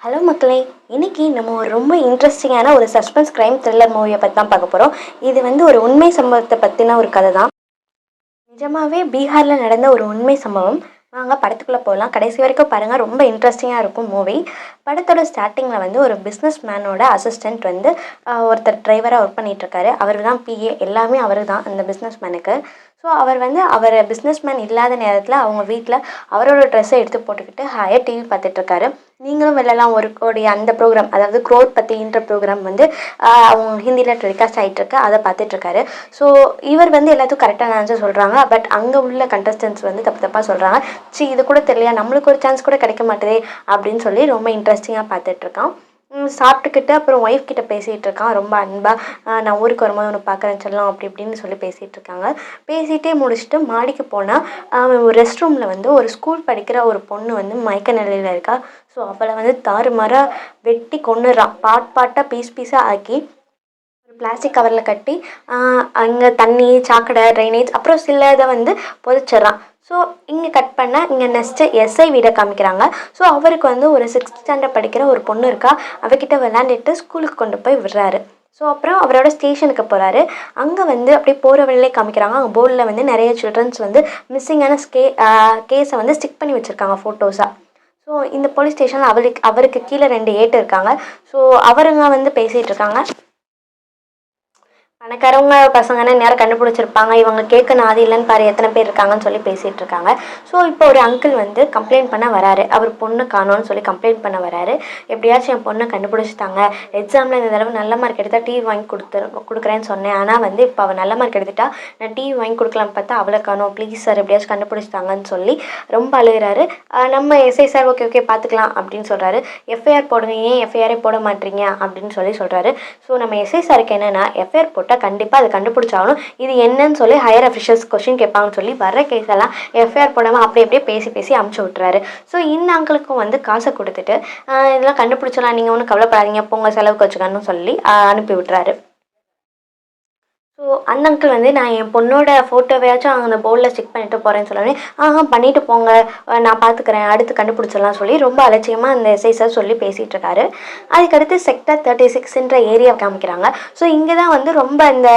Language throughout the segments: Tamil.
ஹலோ மக்களே! இன்னைக்கு நம்ம ஒரு ரொம்ப இன்ட்ரெஸ்டிங்கான ஒரு சஸ்பென்ஸ் கிரைம் த்ரில்லர் மூவிய பத்தி தான் பார்க்க போறோம். இது வந்து ஒரு உண்மை சம்பவத்த பத்தின ஒரு கதை தான். நிஜமாவே பீகார்ல நடந்த ஒரு உண்மை சம்பவம். வாங்க படத்துக்குள்ள போலாம். கடைசி வரைக்கும் பாருங்க. ரொம்ப இன்ட்ரெஸ்டிங்கா இருக்கும் மூவி. படத்தோட ஸ்டார்ட்டிங்ல வந்து ஒரு பிசினஸ் மேனோட அசிஸ்டன்ட் வந்து ஒருத்தர் டிரைவரா ஒர்க் பண்ணிட்டு இருக்காரு. அவரு தான் பிஏ எல்லாமே அவரு தான் அந்த பிசினஸ் மேனுக்கு. ஸோ அவர் வந்து அவர் பிஸ்னஸ் மேன் இல்லாத நேரத்தில் அவங்க வீட்டில் அவரோட ட்ரெஸ்ஸை எடுத்து போட்டுக்கிட்டு ஹாயாக டிவி பார்த்துட்ருக்காரு. நீங்களும் வெல்லலாம் ஒரு கோடி அந்த ப்ரோக்ராம், அதாவது க்ரோத் பற்றின்ற ப்ரோக்ராம் வந்து அவங்க ஹிந்தியில் டெலிகாஸ்ட் ஆகிட்டுருக்கு. அதை பார்த்துட்ருக்காரு. ஸோ இவர் வந்து எல்லாத்துக்கும் கரெக்டான ஆன்சர் சொல்கிறாங்க. பட் அங்கே உள்ள கண்டஸ்டன்ஸ் வந்து தப்பு தப்பாக சொல்கிறாங்க. இது கூட தெரியலையா, நம்மளுக்கு ஒரு சான்ஸ் கூட கிடைக்க மாட்டேதே அப்படின்னு சொல்லி ரொம்ப இன்ட்ரெஸ்டிங்காக பார்த்துட்ருக்கான். சாப்பிட்டுக்கிட்டு அப்புறம் ஒய்ஃப் கிட்ட பேசிகிட்டு இருக்கான் ரொம்ப அன்பாக. நான் ஊருக்கு வரும்போது ஒன்று பார்க்குறேன் செல்லம் அப்படி இப்படின்னு சொல்லி பேசிகிட்டு இருக்காங்க. பேசிகிட்டே முடிச்சுட்டு மாடிக்கு போனால் ஒரு ரெஸ்ட் ரூமில் வந்து ஒரு ஸ்கூல் படிக்கிற ஒரு பொண்ணு வந்து மயக்க நிலையில் இருக்கா. ஸோ அவளை வந்து தாறுமாறாக வெட்டி கொன்னுடுறான். பாட்டாக பீஸாக ஆக்கி ஒரு பிளாஸ்டிக் கவரில் கட்டி அங்கே தண்ணி, சாக்கடை, ட்ரைனேஜ் அப்புறம் சில இதை வந்து புதைச்சிட்றான். ஸோ இங்கே கட் பண்ணால் இங்கே நெக்ஸ்ட்டு எஸ்ஐ வீடை காமிக்கிறாங்க. ஸோ அவருக்கு வந்து ஒரு 6th ஸ்டாண்டர்ட் படிக்கிற ஒரு பொண்ணு இருக்கா. அவகிட்ட விளாண்டுட்டு ஸ்கூலுக்கு கொண்டு போய் விடுறாரு. ஸோ அப்புறம் அவரோட ஸ்டேஷனுக்கு போகிறாரு. அங்கே வந்து அப்படியே போகிற வழியிலே காமிக்கிறாங்க. அங்கே போர்டில் வந்து நிறைய சில்ட்ரன்ஸ் வந்து மிஸ்ஸிங்கான கேஸை வந்து ஸ்டிக் பண்ணி வச்சுருக்காங்க ஃபோட்டோஸாக. ஸோ இந்த போலீஸ் ஸ்டேஷனில் அவருக்கு கீழே 2 ஏட்டு இருக்காங்க. ஸோ அவருங்க வந்து பேசிகிட்டு இருக்காங்க. பணக்காரவங்க பசங்கன்னா நேரம் கண்டுபிடிச்சிருப்பாங்க. இவங்க கேட்க நாதி இல்லைன்னு பாரு எத்தனை பேர் இருக்காங்கன்னு சொல்லி பேசிகிட்டு இருக்காங்க. ஸோ இப்போ ஒரு அங்கிள் வந்து கம்ப்ளைண்ட் பண்ண வராரு. அவர் பொண்ணு காணோன்னு சொல்லி கம்ப்ளைண்ட் பண்ண வராரு. எப்படியாச்சும் என் பொண்ணை கண்டுபிடிச்சிட்டாங்க. எக்ஸாமில் இந்த தடவை நல்ல மார்க் எடுத்தால் டிவி வாங்கி கொடுக்குறேன்னு சொன்னேன். ஆனால் வந்து இப்போ அவள் நல்ல மார்க் எடுத்துட்டா. நான் டிவி வாங்கி கொடுக்கலான்னு பார்த்தா அவளை காணோம். ப்ளீஸ் சார் எப்படியாச்சும் கண்டுபிடிச்சிட்டாங்கன்னு சொல்லி ரொம்ப அழுகிறாரு. நம்ம எஸ்ஐ சார் ஓகே பார்த்துக்கலாம் அப்படின்னு சொல்கிறாரு. எஃப்ஐஆர் போடுங்க, ஏன் எஃப்ஐஆரே போட மாட்டீங்க அப்படின்னு சொல்கிறாரு. ஸோ நம்ம எஸ்ஐ சாருக்கு என்னென்னா எஃப்ஐஆர் போட்டால் கண்டிப்பாக அதை கண்டுபிடிச்சாலும் இது என்னன்னு சொல்லி ஹையர் அஃபிஷியல்ஸ் கொஸ்டின் கேட்பாங்கன்னு சொல்லி வர கேஸ் எல்லாம் எஃப்ஐஆர் போடாமல் அப்படியே பேசி அமுச்சு விட்டுறாரு. ஸோ இந்த அங்கிளுக்கும் வந்து காசை கொடுத்துட்டு இதெல்லாம் கண்டுபிடிச்சலாம், நீங்கள் ஒன்றும் கவலைப்படாதீங்க, போங்க செலவுக்கு வச்சுக்கன்னு சொல்லி அனுப்பி விட்டுறாரு. ஸோ அந்த அங்கிள் வந்து நான் என் பொண்ணோட ஃபோட்டோவையாச்சும் அந்த போர்டில் ஸ்டிக் பண்ணிட்டு போகிறேன்னு சொன்னோடனே பண்ணிட்டு போங்க, நான் பார்த்துக்கிறேன், அடுத்து கண்டுபிடிச்சிடலாம் சொல்லி ரொம்ப அலட்சியமாக அந்த எஸ்ஐ சார் சொல்லி பேசிகிட்டு இருக்காரு. அதுக்கடுத்து செக்டர் 36ன்ற ஏரியா காமிக்கிறாங்க. ஸோ இங்கே தான் வந்து ரொம்ப இந்த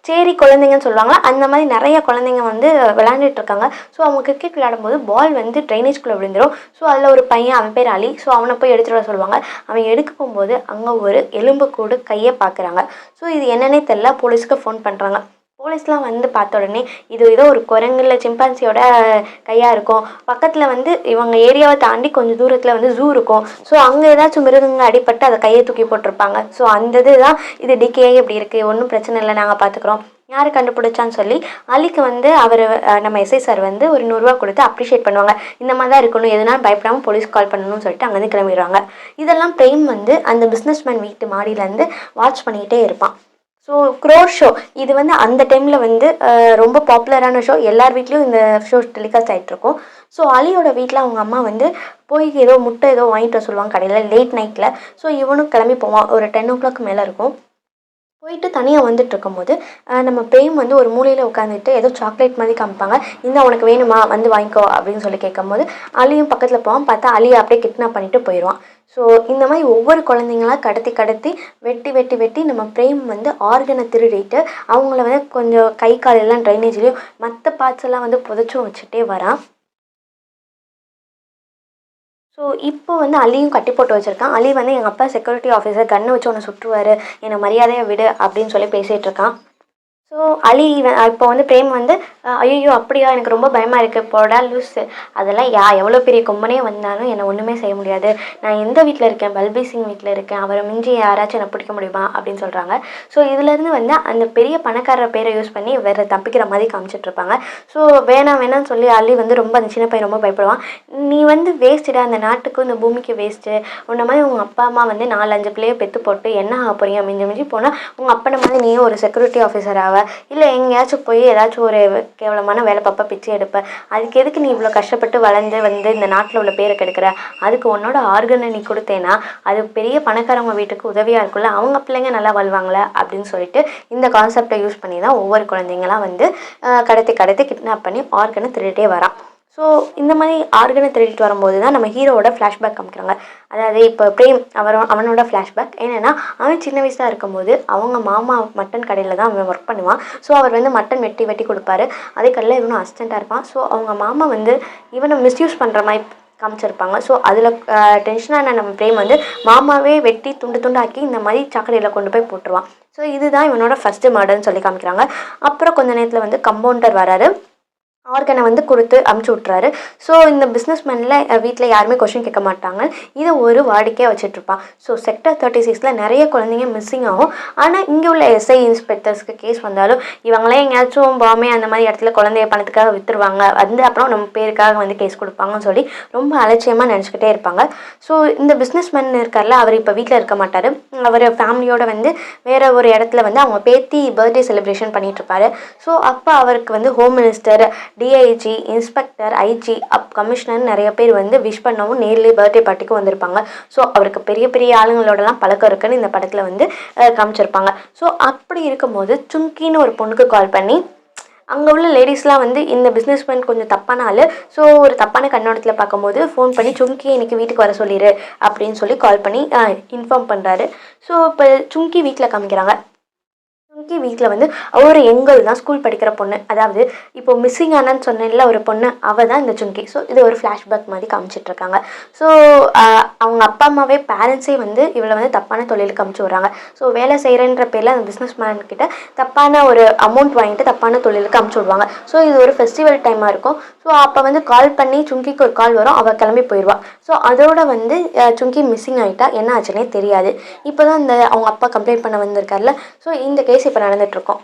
சேரி குழந்தைங்கன்னு சொல்லுவாங்களா, அந்த மாதிரி நிறைய குழந்தைங்க வந்து விளையாண்டுட்டு இருக்காங்க. ஸோ அவங்க கிரிக்கெட் விளையாடும்போது பால் வந்து ட்ரைனேஜ்குள்ளே விழுந்துடும். ஸோ அதில் ஒரு பையன், அவன் பேர் அலி. ஸோ அவனை போய் எடுத்துகிட்டு வர சொல்லுவாங்க. அவன் எடுக்க போகும்போது அங்கே ஒரு எலும்பு கூடு கையை பார்க்குறாங்க. ஸோ இது என்னன்னே தெரில. போலீஸ்க்கு ஃபோன் பண்ணுறாங்க. போலீஸ்லாம் வந்து பார்த்த உடனே இது ஏதோ ஒரு குரங்குல சிம்பான்சியோட கையாக இருக்கும். பக்கத்தில் வந்து இவங்க ஏரியாவை தாண்டி கொஞ்சம் தூரத்தில் வந்து ஜூ இருக்கும். ஸோ அங்கே ஏதாச்சும் மிருகங்க அடிபட்டு அதை கையை தூக்கி போட்டிருப்பாங்க. ஸோ அந்த இதுதான் இது டிகே இப்படி இருக்குது, ஒன்றும் பிரச்சனை இல்லை, நாங்கள் பார்த்துக்குறோம், யார் கண்டுபிடிச்சான்னு சொல்லி அலிக்கு வந்து அவர் நம்ம எஸ்ஐ சார் வந்து ஒரு 100 ரூபா கொடுத்து அப்ரிஷியேட் பண்ணுவாங்க. இந்த மாதிரி தான் இருக்கணும், எதுனாலும் பயப்படாமல் போலீஸ் கால் பண்ணணும்னு சொல்லிட்டு அங்கேருந்து கிளம்பிடுவாங்க. இதெல்லாம் பிரேம் வந்து அந்த பிஸ்னஸ்மேன் வீட்டு மாடியிலேருந்து வாட்ச் பண்ணிக்கிட்டே இருப்பான். ஸோ க்ரோர் ஷோ இது வந்து அந்த டைமில் வந்து ரொம்ப பாப்புலரான ஷோ. எல்லார் வீட்லேயும் இந்த ஷோ டெலிகாஸ்ட் ஆகிட்ருக்கும். ஸோ அலியோட வீட்டில் அவங்க அம்மா வந்து போய் ஏதோ முட்டை ஏதோ வாங்கிட்டு வர சொல்லுவாங்க கடையில் லேட் நைட்டில். ஸோ இவனும் கிளம்பி போவான். ஒரு 10 o'clock மேலே இருக்கும். போயிட்டு தனியாக வந்துட்டு இருக்கும்போது நம்ம பிரேம் வந்து ஒரு மூலையில் உட்காந்துட்டு ஏதோ சாக்லேட் மாதிரி காமிப்பாங்க. இந்த உனக்கு வேணுமா, வந்து வாங்கிக்கோ அப்படின்னு சொல்லி கேட்கும்போது அலியும் பக்கத்தில் போவான். பார்த்தா அலியை அப்படியே கிட்னாப் பண்ணிட்டு போயிடுவான். ஸோ இந்த மாதிரி ஒவ்வொரு குழந்தைங்களாம் கடத்தி வெட்டி நம்ம பிரேம் வந்து ஆர்கனை திருடிட்டு அவங்கள வந்து கொஞ்சம் கை கால் எல்லாம் ட்ரைனேஜ்லேயும் மற்ற பார்ட்ஸ் எல்லாம் வந்து புதைச்சும் வச்சுட்டே வரான். ஸோ இப்போ வந்து அலியும் கட்டி போட்டு வச்சுருக்கான். அலி வந்து எங்கள் அப்பா செக்யூரிட்டி ஆஃபீஸர், கன்னை வச்சு உன்னை சுற்றுவார், என்னை மரியாதையாக விடு அப்படின்னு சொல்லி பேசிகிட்டு இருக்கான். ஸோ அலி இப்போ வந்து பிரேம் வந்து ஐயோ அப்படியா, எனக்கு ரொம்ப பயமாக இருக்குது, போடா லூஸு, அதெல்லாம் எவ்வளோ பெரிய கொம்பனே வந்தாலும் என்னை ஒன்றுமே செய்ய முடியாது, நான் எந்த வீட்டில் இருக்கேன், பல்பீர் சிங் வீட்டில் இருக்கேன், அவரை மிஞ்சி யாராச்சும் என்னை பிடிக்க முடியுமா அப்படின்னு சொல்கிறாங்க. ஸோ இதுலேருந்து வந்து அந்த பெரிய பணக்காரர் பேரை யூஸ் பண்ணி வேறு தப்பிக்கிற மாதிரி காமிச்சிட்ருப்பாங்க. ஸோ வேணாம்னு சொல்லி அலி வந்து ரொம்ப அந்த சின்ன பையன் ரொம்ப பயப்படுவான். நீ வந்து வேஸ்ட்டுடா, அந்த நாட்டுக்கும் இந்த பூமிக்கு வேஸ்ட்டு, உன்ன மாதிரி உங்கள் அப்பா அம்மா வந்து 4-5 பிள்ளையை பெற்று போட்டு என்ன ஆக போறீங்க, மிஞ்சி போனால் உங்கள் அப்பனை மாதிரி நீயும் ஒரு செக்யூரிட்டி ஆஃபீஸர் ஆவ, இல்லை எங்கேயாச்சும் போய் ஏதாச்சும் ஒரு கேவலமான வேலை பார்ப்ப, பிச்சை எடுப்ப, அதுக்கு எதுக்கு நீ இவ்வளோ கஷ்டப்பட்டு வளர்ந்து வந்து இந்த நாட்டில் உள்ள பேரை கெடுக்கிற, அதுக்கு உன்னோட ஆர்கனை நீ கொடுத்தேன்னா அது பெரிய பணக்காரவங்க வீட்டுக்கு உதவியாக இருக்குல்ல, அவங்க பிள்ளைங்க நல்லா வாழ்வாங்களே அப்படின்னு சொல்லிட்டு இந்த கான்செப்டை யூஸ் பண்ணி தான் ஒவ்வொரு குழந்தைங்களாம் வந்து கடத்தி கிட்னாப் பண்ணி ஆர்கனை திருடிட்டே வரான். ஸோ இந்த மாதிரி ஆர்கனை திருடிட்டு வரும்போது தான் நம்ம ஹீரோவோட ஃப்ளாஷ்பேக் காமிக்கிறாங்க. அதாவது இப்போ பிரேம் அவனோட ஃப்ளாஷ்பேக் என்னென்னா, அவன் சின்ன வயசாக இருக்கும்போது அவங்க மாமா மட்டன் கடையில் தான் அவன் ஒர்க் பண்ணுவான். ஸோ அவர் வந்து மட்டன் வெட்டி வெட்டி கொடுப்பாரு. அதே கடையில் இவனும் அசிஸ்டண்ட்டாக இருப்பான். ஸோ அவங்க மாமா வந்து இவனை மிஸ்யூஸ் பண்ணுற மாதிரி காமிச்சிருப்பாங்க. ஸோ அதில் டென்ஷனான நம்ம பிரேம் வந்து மாமாவே வெட்டி துண்டு துண்டாக்கி இந்த மாதிரி சாக்கடையில் கொண்டு போய் போட்டுருவான். ஸோ இதுதான் இவனோட ஃபஸ்ட்டு மர்டர்னு சொல்லி காமிக்கிறாங்க. அப்புறம் கொஞ்ச நேரத்தில் வந்து கம்பவுண்டர் வராரு, ஆர்கனை வந்து கொடுத்து அமுச்சு விட்றாரு. ஸோ இந்த பிஸ்னஸ் மேனில் வீட்டில் யாருமே கொஷின் கேட்க மாட்டாங்க. இதை ஒரு வாடிக்கையாக வச்சுட்ருப்பான். ஸோ செக்டர் 36 நிறைய குழந்தைங்க மிஸ்ஸிங் ஆகும். ஆனால் இங்கே உள்ள எஸ்ஐ இன்ஸ்பெக்டர்ஸ்க்கு கேஸ் வந்தாலும் இவங்களே எங்கேயாச்சும் பாம்பே அந்த மாதிரி இடத்துல குழந்தைய பணத்துக்காக விற்றுருவாங்க, வந்து அப்புறம் நம்ம பேருக்காக வந்து கேஸ் கொடுப்பாங்கன்னு சொல்லி ரொம்ப அலட்சியமாக நினச்சிக்கிட்டே இருப்பாங்க. ஸோ இந்த பிஸ்னஸ் மேன் இருக்கார்ல, அவர் இப்போ வீட்டில் இருக்க மாட்டார். அவர் ஃபேமிலியோடு வந்து வேறு ஒரு இடத்துல வந்து அவங்க பேத்தி பர்த்டே செலிப்ரேஷன் பண்ணிகிட்ருப்பாரு. ஸோ அப்போ அவருக்கு வந்து home minister, DIG, inspector, IG, commissioner நிறைய பேர் வந்து விஷ் பண்ணவும் நேர்லேயே பர்த்டே பார்ட்டிக்கு வந்திருப்பாங்க. ஸோ அவருக்கு பெரிய பெரிய ஆளுங்களோடலாம் பழக்கம் இருக்குன்னு இந்த படத்தில் வந்து காமிச்சிருப்பாங்க. ஸோ அப்படி இருக்கும்போது சுங்கின்னு ஒரு பொண்ணுக்கு கால் பண்ணி, அங்கே உள்ள லேடிஸ்லாம் வந்து இந்த பிஸ்னஸ் மேன் கொஞ்சம் தப்பான ஆள், ஸோ ஒரு தப்பான கண்ணோட்டத்தில் பார்க்கும்போது ஃபோன் பண்ணி சுங்கி இன்னைக்கு வீட்டுக்கு வர சொல்லிடு அப்படின்னு சொல்லி கால் பண்ணி இன்ஃபார்ம் பண்ணுறாரு. ஸோ இப்போ சுங்கி வீட்டில் காமிக்கிறாங்க. சுங்கி வீட்டில் வந்து ஒரு எங்கல் தான், ஸ்கூல் படிக்கிற பொண்ணு. அதாவது இப்போ மிஸ்ஸிங் ஆனான்னு சொன்னேன்ல ஒரு பொண்ணு, அவள் தான் இந்த சுங்கி. ஸோ இது ஒரு ஃப்ளாஷ்பேக் மாதிரி காமிச்சிட்ருக்காங்க. ஸோ அவங்க அப்பா அம்மாவே பேரண்ட்ஸே வந்து இவளை வந்து தப்பான தொழிலுக்கு அமுச்சு விட்றாங்க. ஸோ வேலை செய்கிறேன்ற பேரில் அந்த பிஸ்னஸ் மேன்கிட்ட தப்பான ஒரு அமௌண்ட் வாங்கிட்டு தப்பான தொழிலுக்கு அமுச்சு விடுவாங்க. ஸோ இது ஒரு ஃபெஸ்டிவல் டைமாக இருக்கும். ஸோ அப்போ வந்து கால் பண்ணி சுங்கிக்கு ஒரு கால் வரும், அவள் கிளம்பி போயிடுவாள். ஸோ அதோட வந்து சுங்கி மிஸ்ஸிங் ஆகிட்டா, என்ன ஆச்சுன்னே தெரியாது. இப்போ தான் இந்த அவங்க அப்பா கம்ப்ளைண்ட் பண்ண வந்திருக்காருல, ஸோ இந்த கேஸ் இப்போ நடந்துகிட்ருக்கோம்.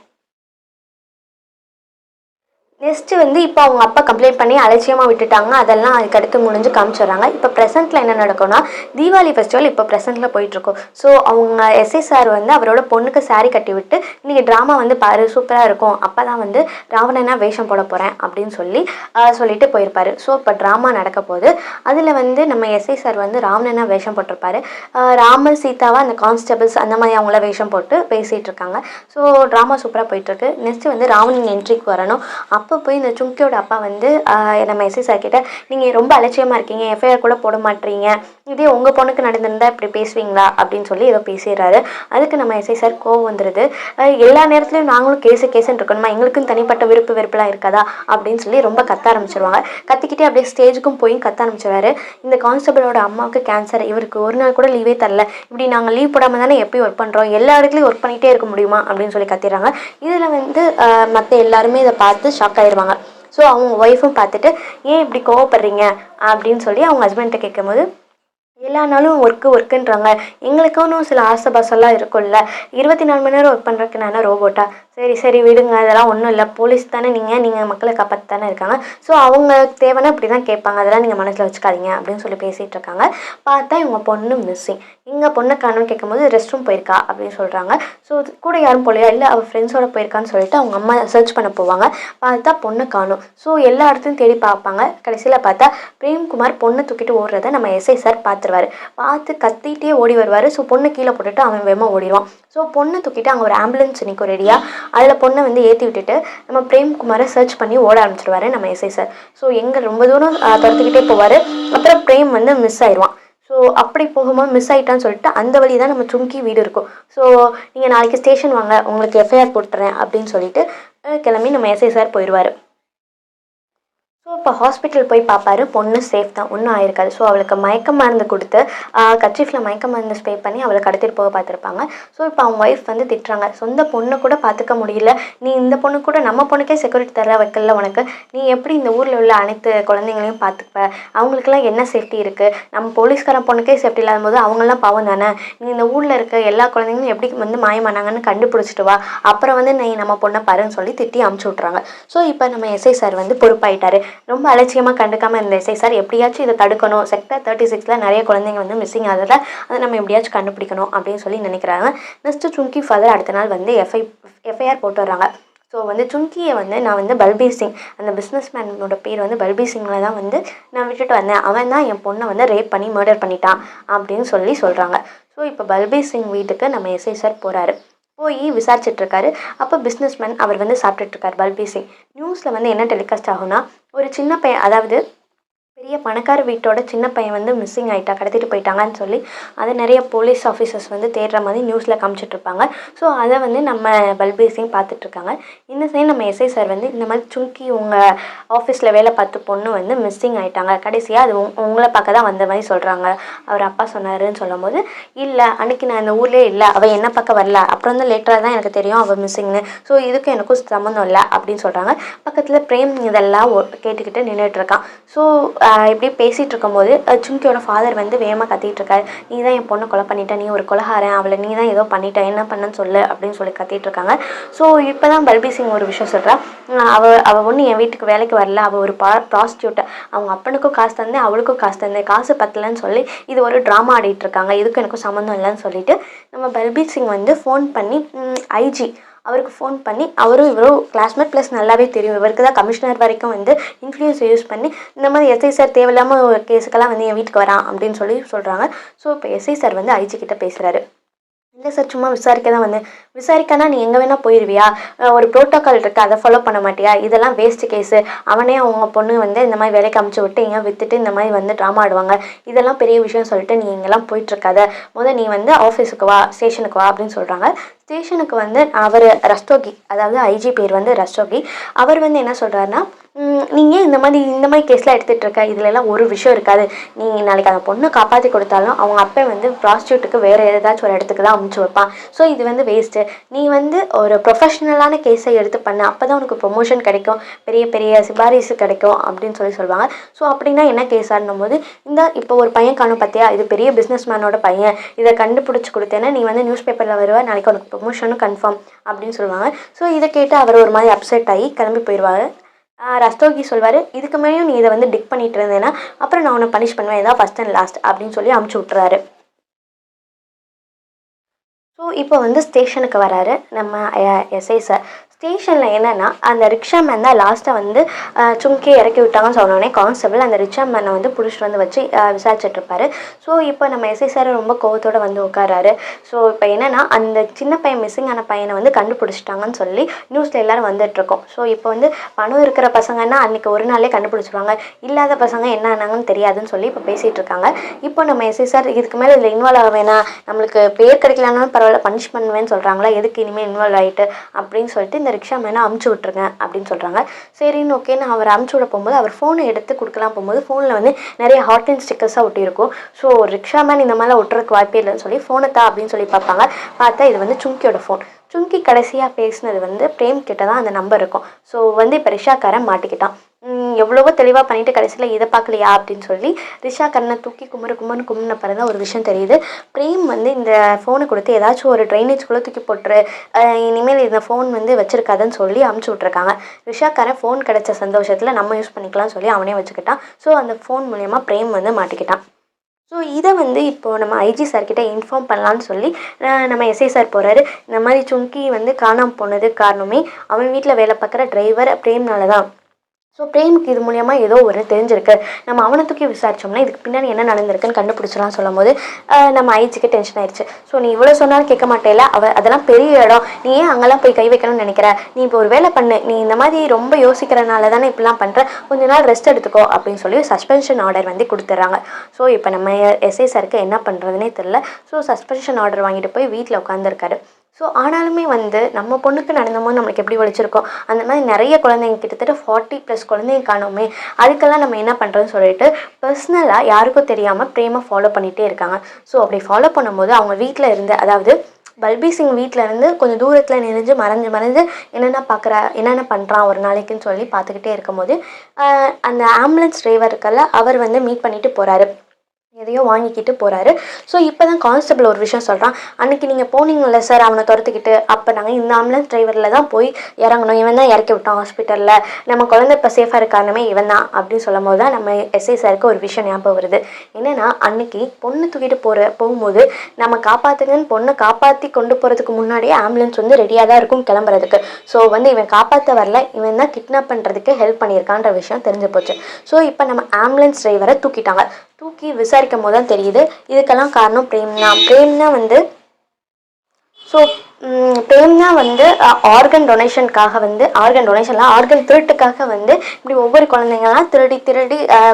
நெக்ஸ்ட்டு வந்து இப்போ அவங்க அப்பா கம்ப்ளைண்ட் பண்ணி அலட்சியமாக விட்டுட்டாங்க. அதெல்லாம் அதுக்கடுத்து முடிஞ்சு காமிச்சிடுறாங்க. இப்போ ப்ரெசென்ட்டில் என்ன நடக்கும்னா, தீபாவளி ஃபெஸ்டிவல் இப்போ ப்ரெசென்ட்டில் போயிட்டுருக்கோம். ஸோ அவங்க எஸ்ஐ சார் வந்து அவரோட பொண்ணுக்கு சாரீ கட்டி விட்டு, இன்றைக்கி ட்ராமா வந்து பாரு சூப்பராக இருக்கும், அப்போ தான் வந்து ராவணனா வேஷம் போட போகிறேன் அப்படின்னு சொல்லிட்டு போயிருப்பார். ஸோ இப்போ ட்ராமா நடக்க போகுது. அதில் வந்து நம்ம எஸ்ஐ சார் வந்து ராவணனா வேஷம் போட்டிருப்பாரு. ராமர் சீதாவாக அந்த கான்ஸ்டபிள்ஸ் அந்த மாதிரி அவங்கள வேஷம் போட்டு பேசிகிட்டு இருக்காங்க. ஸோ ட்ராமா சூப்பராக போயிட்டுருக்கு. நெக்ஸ்ட்டு வந்து ராவணன் என்ட்ரிக்கு வரணும். அப்போ போய் இந்த சுங்கியோட அப்பா வந்து நம்ம எஸ்ஐ சார் கிட்ட, நீங்கள் ரொம்ப அலட்சியமாக இருக்கீங்க, எஃப்ஐஆர் கூட போட மாட்டீங்க, இதே உங்கள் பொண்ணுக்கு நடந்திருந்தால் இப்படி பேசுவீங்களா அப்படின்னு சொல்லி ஏதோ பேசிடுறாரு. அதுக்கு நம்ம எஸ்ஐ சார் கோவம் வந்துடுது. எல்லா நேரத்துலையும் நாங்களும் கேஸுன்னு இருக்கணுமா, எங்களுக்குன்னு தனிப்பட்ட விருப்பெல்லாம் இருக்காதா அப்படின்னு சொல்லி ரொம்ப கத்த ஆரம்பிச்சிருவாங்க. கத்திக்கிட்டே அப்படியே ஸ்டேஜுக்கும் போய் கத்த ஆரம்பிச்சிருவாரு. இந்த கான்ஸ்டபிளோட அம்மாவுக்கு கேன்சர், இவருக்கு ஒரு நாள் கூட லீவே தரல, இப்படி நாங்கள் லீவ் போடாமல் தானே எப்பயும் ஒர்க் பண்ணுறோம், எல்லா இடத்துலையும் ஒர்க் பண்ணிகிட்டே இருக்க முடியுமா அப்படின்னு சொல்லி கத்திடுறாங்க. இதில் வந்து மற்ற எல்லாருமே இதை பார்த்து ஷாக் ஆயிடுவாங்க. ஸோ அவங்க ஒய்ஃபும் பார்த்துட்டு, ஏன் இப்படி கோவப்படுறீங்க அப்படின்னு சொல்லி அவங்க ஹஸ்பண்ட்டை கேட்கும்போது, எல்லா நாளும் ஒர்க்குன்றாங்க, எங்களுக்குன்னு சில ஆசை பாசெல்லாம் இருக்கும்ல, 24 மணி நேரம் ஒர்க் பண்ணுறதுக்கு நான் ரோபோட்டா, சரி விடுங்க, அதெல்லாம் ஒன்றும் இல்லை, போலீஸ் தானே நீங்கள் மக்களை காப்பாற்றி தானே இருக்காங்க, ஸோ அவங்க தேவைன்னா இப்படி தான் கேட்பாங்க, அதெல்லாம் நீங்கள் மனசில் வச்சுக்காதீங்க அப்படின்னு சொல்லி பேசிகிட்டு இருக்காங்க. பார்த்தா இவங்க பொண்ணு மிஸ்ஸிங். எங்கள் பொண்ணை காணும்னு கேட்கும்போது ரெஸ்ட் ரூம் போயிருக்கா அப்படின்னு சொல்கிறாங்க. ஸோ கூட யாரும் போலையா, இல்லை அவள் ஃப்ரெண்ட்ஸோட போயிருக்கான்னு சொல்லிட்டு அவங்க அம்மா சர்ச் பண்ண போவாங்க. பார்த்தா பொண்ணை காணும். ஸோ எல்லா இடத்துலையும் தேடி பார்ப்பாங்க. கடைசியில் பார்த்தா பிரேம்குமார் பொண்ணை தூக்கிட்டு ஓடுறத நம்ம எஸ்ஐ சார் பார்த்து கத்திட்டே ஓடி வருவார். ஸோ பொண்ணை கீழே போட்டுட்டு அவன் வேகமாக ஓடிடுவான். ஸோ பொண்ணை தூக்கிட்டு அங்கே ஒரு ஆம்புலன்ஸ் நிற்கும் ரெடியாக, அதில் பொண்ணை வந்து ஏற்றி விட்டுட்டு நம்ம பிரேம்குமாரை சர்ச் பண்ணி ஓட ஆரம்பிச்சிருவாரு நம்ம எஸ்ஐ சார். ஸோ எங்கே ரொம்ப தூரம் துரத்துக்கிட்டே போவார். அப்புறம் பிரேம் வந்து மிஸ் ஆயிடுவான். ஸோ அப்படி போகும்போது மிஸ் ஆகிட்டான்னு சொல்லிட்டு அந்த வழி தான் நம்ம சுங்கி வீடு இருக்கும். ஸோ நீங்கள் நாளைக்கு ஸ்டேஷன் வாங்க, உங்களுக்கு எஃப்ஐஆர் போட்டுறேன் அப்படின்னு சொல்லிட்டு கிளம்பி நம்ம எஸ்ஐ சார் போயிடுவார். ஸோ இப்போ ஹாஸ்பிட்டல் போய் பார்ப்பாரு, பொண்ணு சேஃப் தான், ஒன்றும் ஆயிருக்காது. ஸோ அவளுக்கு மயக்க மருந்து கொடுத்து கர்ச்சீஃபில் மயக்க மருந்து ஸ்ப்ரே பண்ணி அவளை கடத்திட்டு போக பார்த்துருப்பாங்க. ஸோ இப்போ அவங்க ஒய்ஃப் வந்து திட்டுறாங்க, சொந்த பொண்ணை கூட பார்த்துக்க முடியல, நீ இந்த பொண்ணு கூட நம்ம பொண்ணுக்கே செக்யூரிட்டி தர வைக்கல உனக்கு, நீ எப்படி இந்த ஊரில் உள்ள அனைத்து குழந்தைங்களையும் பார்த்துப்ப, அவங்களுக்குலாம் என்ன சேஃப்டி இருக்குது, நம்ம போலீஸ்காரன் பொண்ணுக்கே சேஃப்டி இல்லாத போது அவங்களாம் பாவம் தானே, நீ இந்த ஊரில் இருக்க எல்லா குழந்தைங்களும் எப்படி வந்து மாயமானாங்கன்னு கண்டுபிடிச்சிட்டு வா, அப்புறம் வந்து நீ நம்ம பொண்ணை பாருன்னு சொல்லி திட்டி அமுச்சு விட்றாங்க. ஸோ இப்போ நம்ம எஸ்ஐ சார் வந்து பொறுப்பாயிட்டாரு. ரொம்ப அலட்சியமாக கண்டுக்காமல் இருந்த எஸ்ஐ சார் எப்படியாச்சும் இதை தடுக்கணும், செக்டர் 36 நிறைய குழந்தைங்க வந்து மிஸ்ஸிங் ஆகுதுல, அதை நம்ம எப்படியாச்சும் கண்டுபிடிக்கணும் அப்படின்னு சொல்லி நினைக்கிறாங்க. நெக்ஸ்ட்டு சுங்கி ஃபாதர் அடுத்த நாள் வந்து எஃப்ஐஆர் போட்டு வர்றாங்க. ஸோ வந்து சுங்கியை வந்து நான் வந்து பல்பீர் சிங், அந்த பிஸ்னஸ் மேனோட பேர் வந்து பல்பீர் சிங்கில் தான் வந்து நான் விட்டுட்டு வந்தேன், அவன் தான் என் பொண்ணை வந்து ரேப் பண்ணி மர்டர் பண்ணிட்டான் அப்படின்னு சொல்கிறாங்க. ஸோ இப்போ பல்பீர் சிங் வீட்டுக்கு நம்ம எஸ்ஐ சார் போகிறாரு. போய் விசாரிச்சிட்ருக்காரு. அப்போ பிஸ்னஸ்மேன் அவர் வந்து சாப்பிட்டுட்ருக்கார் பல்பீர் சிங். நியூஸில் வந்து என்ன டெலிகாஸ்ட் ஆகும்னா, ஒரு சின்ன பையன், அதாவது பெரிய பணக்கார வீட்டோட சின்ன பையன் வந்து மிஸ்ஸிங் ஆகிட்டா, கடத்திட்டு போயிட்டாங்கன்னு சொல்லி அதை நிறைய போலீஸ் ஆஃபீஸர்ஸ் வந்து தேடுற மாதிரி நியூஸில் காமிச்சிட்ருப்பாங்க. ஸோ அதை வந்து நம்ம பல்பீர் சிங் பார்த்துட்ருக்காங்க. இந்த சைடு நம்ம எஸ்ஐ சார் வந்து இந்த மாதிரி சுங்கி உங்கள் ஆஃபீஸில் வேலை பார்த்து பொண்ணு வந்து மிஸ்ஸிங் ஆகிட்டாங்க, கடைசியாக அது உங்களை பார்க்க தான் வந்த மாதிரி சொல்கிறாங்க, அவர் அப்பா சொன்னாருன்னு சொல்லும் போது, இல்லை அன்றைக்கி நான் இந்த ஊர்லேயே இல்லை, அவள் என்ன பார்க்க வரல, அப்புறம் தான் லேட்டராக தான் எனக்கு தெரியும் அவள் மிஸ்ஸிங்னு, ஸோ இதுக்கும் எனக்கும் சம்மந்தம் இல்லை அப்படின்னு சொல்கிறாங்க. பக்கத்தில் பிரேம் இதெல்லாம் கேட்டுக்கிட்டு நின்றுட்டுருக்கான். ஸோ இப்படி பேசிகிட்டு இருக்கும்போது சுங்கியோட ஃபாதர் வந்து வேகமாக கத்திட்டு இருக்காரு. நீ தான் என் பொண்ணை கொலை பண்ணிட்ட, நீ ஒரு கொலைகாரன், அவளை நீ தான் ஏதோ பண்ணிட்ட, என்ன பண்ணன்னு சொல்லு அப்படின்னு சொல்லி கத்திட்டு இருக்காங்க. ஸோ இப்போ தான் பல்பீர் சிங் ஒரு விஷயம் சொல்கிறா. அவள் ஒன்று என் வீட்டுக்கு வேலைக்கு வரல, அவள் ஒரு ப்ராஸ்டியூட்டை, அவங்க அப்பனுக்கும் காசு தந்தேன், அவளுக்கும் காசு தந்தேன், காசு பத்தலைன்னு சொல்லி இது ஒரு ட்ராமா ஆடிட்டு இருக்காங்க, இதுக்கும் எனக்கும் சம்மந்தம் இல்லைன்னு சொல்லிட்டு நம்ம பல்பீர் சிங் வந்து ஃபோன் பண்ணி ஐஜி அவருக்கு ஃபோன் பண்ணி, அவரும் இவரும் கிளாஸ்மேட் ப்ளஸ் நல்லாவே தெரியும், இவருக்கு தான் கமிஷனர் வரைக்கும் வந்து இன்ஃப்ளூயன்ஸ் யூஸ் பண்ணி இந்த மாதிரி எஸ்ஐ சார் தேவையில்லாமல் கேஸுக்கெல்லாம் வந்து என் வீட்டுக்கு வரான் அப்படின்னு சொல்லி சொல்கிறாங்க. ஸோ இப்போ எஸ்ஐ சார் வந்து ஐஜி கிட்ட பேசுகிறாரு. இல்லை சார், சும்மா விசாரிக்க தான் வந்தேன். விசாரிக்கனா நீ எங்கே வேணால் போயிடுவியா? ஒரு ப்ரோட்டோக்கால் இருக்குது, அதை ஃபாலோ பண்ண மாட்டியா? இதெல்லாம் வேஸ்ட்டு கேஸு. அவனே அவங்க பொண்ணு வந்து இந்த மாதிரி வேலைக்கு அமுச்சு விட்டு எங்கே விற்றுட்டு இந்த மாதிரி வந்து ட்ராமா ஆடுவாங்க, இதெல்லாம் பெரிய விஷயம் சொல்லிட்டு நீ இங்கெல்லாம் போயிட்டுருக்காத, நீ வந்து ஆஃபீஸுக்கு வா, ஸ்டேஷனுக்கு வா அப்படின்னு சொல்கிறாங்க. ஸ்டேஷனுக்கு வந்து அவர் ரஸ்தோகி, அதாவது ஐஜி பேர் வந்து ரஸ்தோகி, அவர் வந்து என்ன சொல்கிறாருன்னா, நீங்கள் இந்த மாதிரி கேஸ்லாம் எடுத்துகிட்டு இருக்க, இதுலலாம் ஒரு விஷயம் இருக்காது, நீ நாளைக்கு அந்த பொண்ணை காப்பாற்றி கொடுத்தாலும் அவங்க அப்பா வந்து ப்ராஸ்டியூட்டுக்கு வேறு ஏதாச்சும் ஒரு இடத்துக்கு தான் அமுச்சு வைப்பான், ஸோ இது வந்து வேஸ்ட்டு, நீ வந்து ஒரு ப்ரொஃபஷ்னலான கேஸை எடுத்து பண்ண, அப்போ தான் உனக்கு ப்ரொமோஷன் கிடைக்கும், பெரிய பெரிய சிபாரிசு கிடைக்கும் அப்படின்னு சொல்லுவாங்க. ஸோ அப்படின்னா என்ன கேஸ் ஆடணும் போது, இப்போ ஒரு பையன் காணும் பார்த்தியா, இது பெரிய பிஸ்னஸ் மேனோட பையன், இதை கண்டுபிடிச்சி கொடுத்தேன்னா நீ வந்து நியூஸ் பேப்பரில் வருவா, நாளைக்கு உனக்கு ப்ரொமோஷனும் கன்ஃபார்ம் அப்படின்னு சொல்லுவாங்க. ஸோ இதை கேட்டு அவர் ஒரு மாதிரி அப்செட் ஆகி கிளம்பி போயிடுவார். ரஸ்தோகி சொல்வார், இதுக்கு மேலேயும் நீ இதை வந்து டிக் பண்ணிட்டு இருந்தேன்னா அப்புறம் நான் உன்னை பனிஷ் பண்ணுவேன், இதான் ஃபஸ்ட் அண்ட் லாஸ்ட் அப்படின்னு சொல்லி அமுச்சு விட்டுறாரு. ஸோ இப்போ வந்து ஸ்டேஷனுக்கு வராரு நம்ம எஸ்ஐ சார். ஸ்டேஷனில் என்னென்னா, அந்த ரிக்ஷா மேன் தான் லாஸ்ட்டாக வந்து சுங்கி இறக்கி விட்டாங்கன்னு சொன்னோடனே கான்ஸ்டபிள் அந்த ரிக்ஷா மேனை வந்து பிடிச்சிட்டு வந்து வச்சு விசாரிச்சுட்ருப்பாரு. ஸோ இப்போ நம்ம எஸ்ஐ சார் ரொம்ப கோவத்தோடு வந்து உட்காராரு. ஸோ இப்போ என்னென்னா, அந்த சின்ன பையன் மிஸ்ஸிங் ஆன பையனை வந்து கண்டுபிடிச்சிட்டாங்கன்னு சொல்லி நியூஸில் எல்லோரும் வந்துட்டுருக்கோம். ஸோ இப்போ வந்து பணம் இருக்கிற பசங்கன்னா அன்றைக்கி ஒரு நாளே கண்டுபிடிச்சிருவாங்க, இல்லாத பசங்க என்ன ஆனாங்கன்னு தெரியாதுன்னு சொல்லி இப்போ பேசிகிட்டு இருக்காங்க. இப்போ நம்ம எஸ்ஐ சார் இதுக்கு மேலே இதில் இன்வால்வ் ஆக வேணாம், நம்மளுக்கு பேர் கிடைக்கலனாலும் பரவாயில்ல, பனிஷ் பண்ணுவேன்னு சொல்கிறாங்களா, எதுக்கு இனிமேல் இன்வால்வ் ஆகிட்டு அப்படின்னு சொல்லிட்டு ரிக்ஷா மேனை அமுச்சு விட்ருங்க அப்படின்னு சொல்கிறாங்க. சரின்னு ஓகேன்னு அவர் அமுச்சு விட போகும்போது அவர் ஃபோனை எடுத்து கொடுக்கலாம் போகும்போது ஃபோனில் வந்து நிறைய ஹாட் அண்ட் ஸ்டிக்கர்ஸாக ஒட்டியிருக்கும். ஸோ ரிக்ஷா மேன் இந்த மாதிரிலாம் ஒட்டுறதுக்கு வாய்ப்பே இல்லைன்னு சொல்லி ஃபோனை தா அப்படின்னு சொல்லி பார்ப்பாங்க. பார்த்தா இது வந்து சுங்கியோட ஃபோன். சுங்கி கடைசியாக பேசினது வந்து பிரேம் கிட்ட தான் அந்த நம்பர் இருக்கும். ஸோ வந்து இப்போ ரிஷாக்காரன் மாட்டிக்கிட்டான். எவ்வளவோ தெளிவாக பண்ணிவிட்டு கடைசியில் இதை பார்க்கலையா அப்படின்னு சொல்லி ரிஷா கண்ணை தூக்கி கும்பின பிறகு தான் ஒரு விஷயம் தெரியுது. பிரேம் வந்து இந்த ஃபோனை கொடுத்து ஏதாச்சும் ஒரு ட்ரைனேஜ்குள்ளே தூக்கி போட்டுரு, இனிமேல் இந்த ஃபோன் வந்து வச்சுருக்காதுன்னு சொல்லி அமுச்சு விட்ருக்காங்க. ரிஷாக்காரன் ஃபோன் கிடைச்ச சந்தோஷத்தில் நம்ம யூஸ் பண்ணிக்கலாம்னு சொல்லி அவனே வச்சுக்கிட்டான். ஸோ அந்த ஃபோன் மூலயமா பிரேம் வந்து மாட்டிக்கிட்டான். ஸோ இதை வந்து இப்போது நம்ம ஐஜி சார்கிட்ட இன்ஃபார்ம் பண்ணலான்னு சொல்லி நம்ம எஸ்ஐ சார் போகிறாரு. இந்த மாதிரி சுங்கி வந்து காணாமல் போனதுக்கு காரணமே அவன் வீட்டில் வேலை பார்க்குற டிரைவர் பிரேம்னால தான். ஸோ பிரேமுக்கு இது மூலியமா ஏதோ ஒரு தெரிஞ்சிருக்கு, நம்ம அவனை தூக்கி விசாரிச்சோம்னா இதுக்கு பின்னாடி என்ன நடந்திருக்குன்னு கண்டுபிடிச்சலாம் சொல்லும் போது நம்ம ஐஜிக்கு டென்ஷன் ஆயிடுச்சு. ஸோ நீ இவ்வளோ சொன்னாலும் கேட்க மாட்டேல, அதெல்லாம் பெரிய இடம், நீ ஏன் அங்கெல்லாம் போய் கை வைக்கணும்னு நினைக்கிற, நீ இப்போ ஒரு வேலை பண்ணு, நீ இந்த மாதிரி ரொம்ப யோசிக்கிறனால தானே இப்படிலாம் பண்ணுற, கொஞ்ச நாள் ரெஸ்ட் எடுத்துக்கோ அப்படின்னு சொல்லி சஸ்பென்ஷன் ஆர்டர் வந்து கொடுத்துட்றாங்க. ஸோ இப்போ நம்ம எஸ்ஐ சாருக்கு என்ன பண்ணுறதுனே தெரில. ஸோ சஸ்பென்ஷன் ஆர்டர் வாங்கிட்டு போய் வீட்டில் உட்காந்துருக்காரு. ஸோ ஆனாலுமே வந்து நம்ம பொண்ணுக்கு நடந்தபோது நம்மளுக்கு எப்படி வலிச்சிருக்கோம், அந்த மாதிரி நிறைய குழந்தைங்க கிட்டத்தட்ட 40+ குழந்தைங்க காணோமே, அதுக்கெல்லாம் நம்ம என்ன பண்ணுறோன்னு சொல்லிட்டு பர்சனலாக யாருக்கும் தெரியாமல் பிரேமை ஃபாலோ பண்ணிகிட்டே இருக்காங்க. ஸோ அப்படி ஃபாலோ பண்ணும்போது அவங்க வீட்டில் இருந்து, அதாவது பல்பீர் சிங் வீட்டில் இருந்து கொஞ்சம் தூரத்தில் நெறிஞ்சு மறைஞ்சு என்னென்ன பண்ணுறான் ஒரு நாளைக்குன்னு சொல்லி பார்த்துக்கிட்டே இருக்கும்போது அந்த ஆம்புலன்ஸ் டிரைவருக்கெல்ல அவர் வந்து மீட் பண்ணிட்டு போகிறாரு, எதையோ வாங்கிக்கிட்டு போகிறாரு. ஸோ இப்போ தான் கான்ஸ்டபிள் ஒரு விஷயம் சொல்கிறான், அன்றைக்கி நீங்கள் போனீங்கல்ல சார் அவனை துரத்துக்கிட்டு, அப்போ நாங்கள் இந்த ஆம்புலன்ஸ் டிரைவரில் தான் போய் இறங்கணும், இவன் தான் இறக்கி விட்டான் ஹாஸ்பிட்டலில், நம்ம குழந்தை இப்போ சேஃபாக இருக்காருமே இவன் தான் அப்படின்னு சொல்லும் போது தான் நம்ம எஸ்ஐ சாருக்கு ஒரு விஷயம் ஞாபகம் வருது. என்னென்னா அன்றைக்கி பொண்ணு தூக்கிட்டு போகும்போது நம்ம காப்பாற்றுங்கன்னு பொண்ணை காப்பாற்றி கொண்டு போகிறதுக்கு முன்னாடியே ஆம்புலன்ஸ் வந்து ரெடியாக தான் இருக்கும் கிளம்புறதுக்கு. ஸோ வந்து இவன் காப்பாற்ற வரல, இவன் தான் கிட்னாப் பண்ணுறதுக்கு ஹெல்ப் பண்ணியிருக்கான்ற விஷயம் தெரிஞ்சு போச்சு. ஸோ இப்போ நம்ம ஆம்புலன்ஸ் டிரைவரை தூக்கி விசாரிக்கும் போது தான் தெரியுது இதுக்கெல்லாம் காரணம் பிரேம்னா வந்து ஸோ பிரேம் தான் வந்து ஆர்கன் டொனேஷனுக்காக வந்து ஆர்கன் திருட்டுக்காக வந்து இப்படி ஒவ்வொரு குழந்தைங்கலாம் திருடி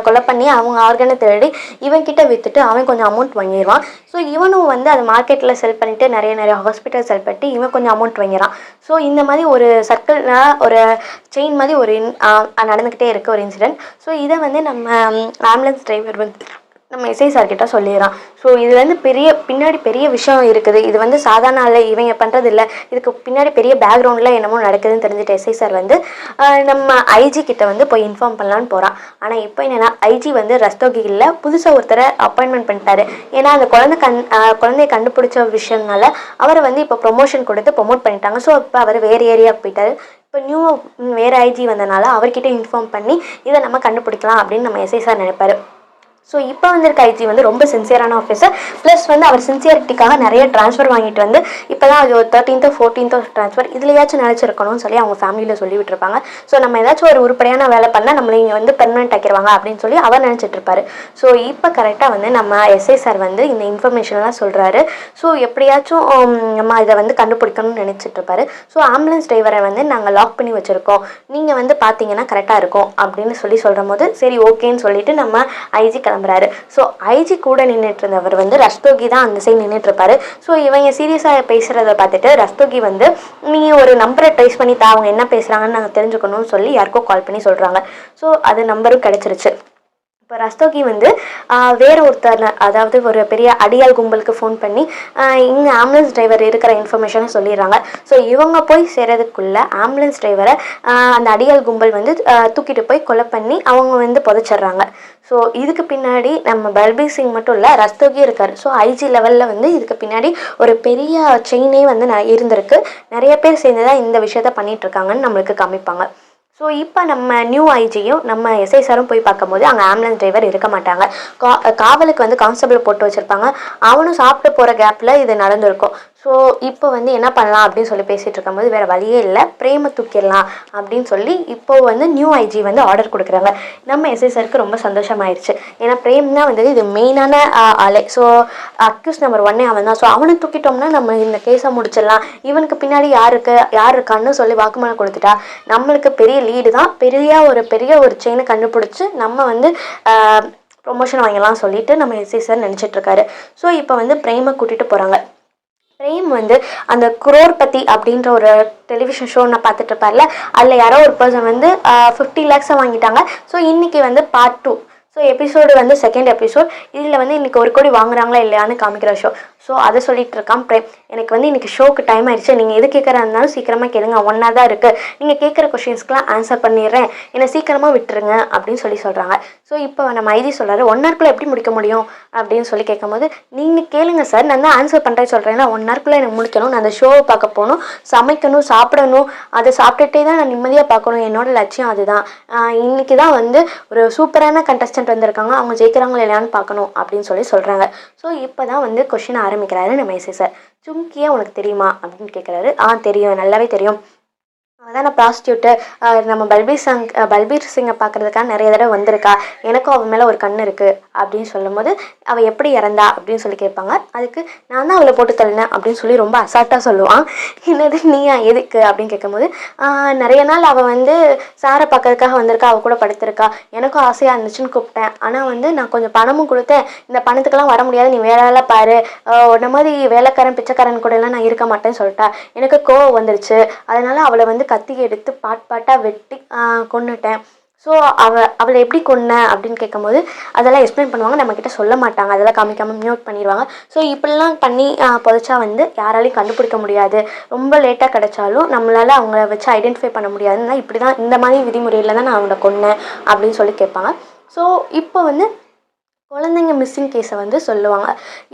கொலை பண்ணி அவங்க ஆர்கனை திருடி இவன்கிட்ட விற்றுட்டு அவன் கொஞ்சம் அமௌண்ட் வாங்கிடுவான். ஸோ இவனும் வந்து அதை மார்க்கெட்டில் செல் பண்ணிவிட்டு நிறைய ஹாஸ்பிட்டல் செல் பண்ணிட்டு இவன் கொஞ்சம் அமௌண்ட் வாங்கிடுறான். ஸோ இந்த மாதிரி ஒரு சர்க்கிள்னா ஒரு செயின் மாதிரி ஒரு நடந்துக்கிட்டே இருக்க ஒரு இன்சிடென்ட். ஸோ இதை வந்து நம்ம ஆம்புலன்ஸ் டிரைவர் வந்து நம்ம எஸ்ஐ சார்கிட்ட சொல்லிடுறான். ஸோ இது வந்து பின்னாடி பெரிய விஷயம் இருக்குது, இது வந்து சாதாரண இல்லை, இவங்க பண்ணுறது இல்லை, இதுக்கு பின்னாடி பெரிய பேக்ரவுண்டில் என்னமோ நடக்குதுன்னு தெரிஞ்சுட்டு எஸ்ஐ சார் வந்து நம்ம ஐஜி கிட்ட வந்து போய் இன்ஃபார்ம் பண்ணலான்னு போகிறான். ஆனால் இப்போ என்னென்னா ஐஜி வந்து ரஸ்தோகியில் புதுசாக ஒருத்தரை அப்பாயின்மெண்ட் பண்ணிட்டாரு. ஏன்னா அந்த குழந்தைய கண்டுபிடிச்ச விஷயம்னால அவரை வந்து இப்போ ப்ரொமோஷன் கொடுத்து ப்ரொமோட் பண்ணிட்டாங்க. ஸோ இப்போ அவர் வேறு ஏரியாவுக்கு போயிட்டாரு. இப்போ வேறு ஐஜி வந்தனால அவர்கிட்ட இன்ஃபார்ம் பண்ணி இதை நம்ம கண்டுபிடிக்கலாம் அப்படின்னு நம்ம எஸ்ஐ சார் நினைப்பாரு. ஸோ இப்போ வந்திருக்க ஐஜி வந்து ரொம்ப சின்சியரான ஆஃபீஸர். ப்ளஸ் வந்து அவர் சின்சியரிட்டிக்காக நிறைய ட்ரான்ஸ்ஃபர் வாங்கிட்டு வந்து இப்போ தான் அது ஒரு 13th 14th ட்ரான்ஸ்ஃபர் இதுலையாச்சும் நினச்சிருக்கணும்னு சொல்லி அவங்க ஃபேமிலியில் சொல்லி விட்டுருப்பாங்க. ஸோ நம்ம ஏதாச்சும் ஒரு உருப்படியான வேலை பண்ணால் நம்மளை இங்கே வந்து பெர்மனெண்ட் ஆக்கிடுவாங்க அப்படின்னு சொல்லி அவர் நினச்சிட்டு இருப்பாரு. ஸோ இப்போ கரெக்டாக வந்து நம்ம எஸ்ஐ சார் வந்து இந்த இன்ஃபர்மேஷன்லாம் சொல்கிறாரு. ஸோ எப்படியாச்சும் நம்ம இதை வந்து கண்டுபிடிக்கணும்னு நினச்சிட்டு இருப்பாரு. ஸோ ஆம்புலன்ஸ் டிரைவரை வந்து நாங்கள் லாக் பண்ணி வச்சுருக்கோம், நீங்கள் வந்து பார்த்தீங்கன்னா கரெக்டாக இருக்கும் அப்படின்னு சொல்லும் போது சரி ஓகேன்னு சொல்லிட்டு நம்ம ஐஜி கிளம்புறாரு. ஸோ ஐஜி கூட நின்றுட்டு இருந்தவர் வந்து ரஸ்தோகி தான் அந்த சைடு நின்றுட்டு இருப்பாரு. ஸோ இவங்க சீரியஸாக பேசுகிறத பார்த்துட்டு ரஸ்தோகி வந்து நீங்கள் ஒரு நம்பரை ட்ரேஸ் பண்ணி அவங்க என்ன பேசுகிறாங்கன்னு நாங்கள் தெரிஞ்சுக்கணும்னு சொல்லி யாருக்கோ கால் பண்ணி சொல்கிறாங்க. ஸோ அது நம்பரும் கிடச்சிருச்சு. இப்போ ரஸ்தோகி வந்து வேறு ஒருத்தர், அதாவது ஒரு பெரிய அடியாள் கும்பலுக்கு ஃபோன் பண்ணி இங்கே ஆம்புலன்ஸ் டிரைவர் இருக்கிற இன்ஃபர்மேஷனை சொல்லிடுறாங்க. ஸோ இவங்க போய் சேர்றதுக்குள்ளே ஆம்புலன்ஸ் டிரைவரை அந்த அடியாள் கும்பல் வந்து தூக்கிட்டு போய் கொலை பண்ணி அவங்க வந்து புதைச்சிட்றாங்க. ஸோ இதுக்கு பின்னாடி நம்ம பல்பீர் சிங் மட்டும் இல்லை, ரஸ்தோகி இருக்கார். ஸோ ஐஜி லெவலில் வந்து இதுக்கு பின்னாடி ஒரு பெரிய செயினே வந்து இருந்திருக்கு. நிறைய பேர் சேர்ந்து தான் இந்த விஷயத்த பண்ணிகிட்ருக்காங்கன்னு நம்மளுக்கு காமிப்பாங்க. ஸோ இப்போ நம்ம நியூ ஐஜியும் நம்ம எஸ்ஐ சாரும் போய் பார்க்கும்போது அங்கே ஆம்புலன்ஸ் டிரைவர் இருக்க மாட்டாங்க. காவலுக்கு வந்து கான்ஸ்டபிள் போட்டு வச்சுருப்பாங்க. அவனும் சாப்பிட்டு போகிற கேப்பில் இது நடந்திருக்கும். ஸோ இப்போ வந்து என்ன பண்ணலாம் அப்படின்னு சொல்லி பேசிகிட்டு இருக்கும்போது வேறு வழியே இல்லை, பிரேமை தூக்கிடலாம் அப்படின்னு சொல்லி இப்போது வந்து நியூ ஐஜி வந்து ஆர்டர் கொடுக்குறாங்க. நம்ம எஸ்ஐ சாருக்கு ரொம்ப சந்தோஷமாயிடுச்சு. ஏன்னா பிரேம் தான் வந்து இது மெயினான ஆளே. ஸோ அக்யூஸ் நம்பர் 1 அவன் தான். ஸோ அவனை தூக்கிட்டோம்னா நம்ம இந்த கேஸை முடிச்சிடலாம். இவனுக்கு பின்னாடி யார் இருக்கான்னு சொல்லி வாக்குமூலம் கொடுத்துட்டா நம்மளுக்கு பெரிய லீடு தான், பெரிய ஒரு செயினை கண்டுபிடிச்சி நம்ம வந்து ப்ரொமோஷன் வாங்கலாம் சொல்லிட்டு நம்ம எஸ்ஐ சார் நினச்சிட்ருக்காரு. ஸோ இப்போ வந்து பிரேமை கூட்டிகிட்டு போகிறாங்க. பிரேம் வந்து அந்த குரோர்பதி அப்படின்ற ஒரு டெலிவிஷன் ஷோ நான் பார்த்துட்டு இருப்பார்ல, அதில் யாரோ ஒரு பர்சன் வந்து 50 lakhs வாங்கிட்டாங்க. ஸோ இன்றைக்கி வந்து பார்ட் 2. ஸோ எபிசோடு வந்து 2nd எபிசோட். இதில் வந்து இன்றைக்கி 1 கோடி வாங்குறாங்களா இல்லையான்னு காமிக்கிற ஷோ. ஸோ அதை சொல்லிட்டு இருக்கான் பிரேம். எனக்கு வந்து இன்றைக்கி ஷோக்கு டைம் ஆயிடுச்சு, நீங்கள் எது கேட்குறா இருந்தாலும் சீக்கிரமாக கேளுங்க, ஒன்றா தான் இருக்குது, நீங்கள் கேட்குற கொஷின்ஸ்க்கெலாம் ஆன்சர் பண்ணிடுறேன், என்னை சீக்கிரமாக விட்டுருங்க அப்படின்னு சொல்கிறாங்க. ஸோ இப்போ நம்ம ஐடி சொல்கிறாரு 1 hourக்குள்ளே எப்படி முடிக்க முடியும் அப்படின்னு சொல்லி கேட்கும்போது நீங்கள் கேளுங்க சார், நான் தான் ஆன்சர் பண்ணுறேன் சொல்கிறேன்னா 1 hourக்குள்ளே எனக்கு முடிக்கணும், நான் அந்த ஷோவை பார்க்க போகணும், சமைக்கணும், சாப்பிடணும், அதை சாப்பிட்டுட்டே தான் நான் நிம்மதியாக பார்க்கணும், என்னோட லட்சியம் அதுதான். இன்றைக்கி தான் வந்து ஒரு சூப்பரான கண்டஸ்டன்ட் வந்திருக்காங்க, அவங்க ஜெயிக்கிறாங்களா இல்லையான்னு பார்க்கணும் அப்படின்னு சொல்கிறாங்க. ஸோ இப்போ தான் வந்து கொஷின் ஆரம்பிக்கிறாரு நம்ம எஸ்ஐ சார். சும்கியா உனக்கு தெரியுமா அப்படின்னு கேட்குறாரு. தெரியும், நல்லாவே தெரியும், அதான் நான் ப்ராஸ்டியூட்டு, நம்ம பல்பீர் சிங்கை பார்க்குறதுக்காக நிறைய தடவை வந்திருக்கா, எனக்கும் அவன் மேலே ஒரு கண் இருக்குது அப்படின்னு சொல்லும்போது அவள் எப்படி இறந்தா அப்படின்னு சொல்லி கேட்பாங்க. அதுக்கு நான் தான் அவளை போட்டு தள்ளினேன் அப்படின்னு சொல்லி ரொம்ப அசால்ட்டாக சொல்லுவான். என்னது நீயா எதுக்கு அப்படின்னு கேட்கும்போது நிறைய நாள் அவள் வந்து சாரை பார்க்கறதுக்காக வந்திருக்கா, அவள் கூட படுத்திருக்கா, எனக்கும் ஆசையாக இருந்துச்சுன்னு கூப்பிட்டேன், ஆனால் வந்து நான் கொஞ்சம் பணமும் கொடுத்தேன், இந்த பணத்துக்கெல்லாம் வர முடியாது, நீ வேலை பாரு, உன்ன மாதிரி வேலைக்காரன் பிச்சைக்காரன் கூட எல்லாம் நான் இருக்க மாட்டேன்னு சொல்லிட்டா. எனக்கு கோவம் வந்துருச்சு, அதனால் அவளை வந்து கத்தி எடுத்து பாட்டாக வெட்டி கொன்னுட்டேன். ஸோ அவளை எப்படி கொன்ன அப்படின்னு கேட்கும்போது அதெல்லாம் எக்ஸ்பிளைன் பண்ணுவாங்க, நம்மக்கிட்ட சொல்ல மாட்டாங்க, அதெல்லாம் காமிக்காமல் மியூட் பண்ணிடுவாங்க. ஸோ இப்படிலாம் பண்ணி புதைச்சா வந்து யாராலையும் கண்டுபிடிக்க முடியாது, ரொம்ப லேட்டாக கிடச்சாலும் நம்மளால் அவங்கள வச்சு ஐடென்டிஃபை பண்ண முடியாதுன்னா இப்படி தான், இந்த மாதிரி விதிமுறையில் தான் நான் அவங்கள கொன்னேன் அப்படின்னு சொல்லி கேட்பாங்க. ஸோ இப்போ வந்து குழந்தைங்க மிஸ்ஸிங் கேஸை வந்து சொல்லுவாங்க.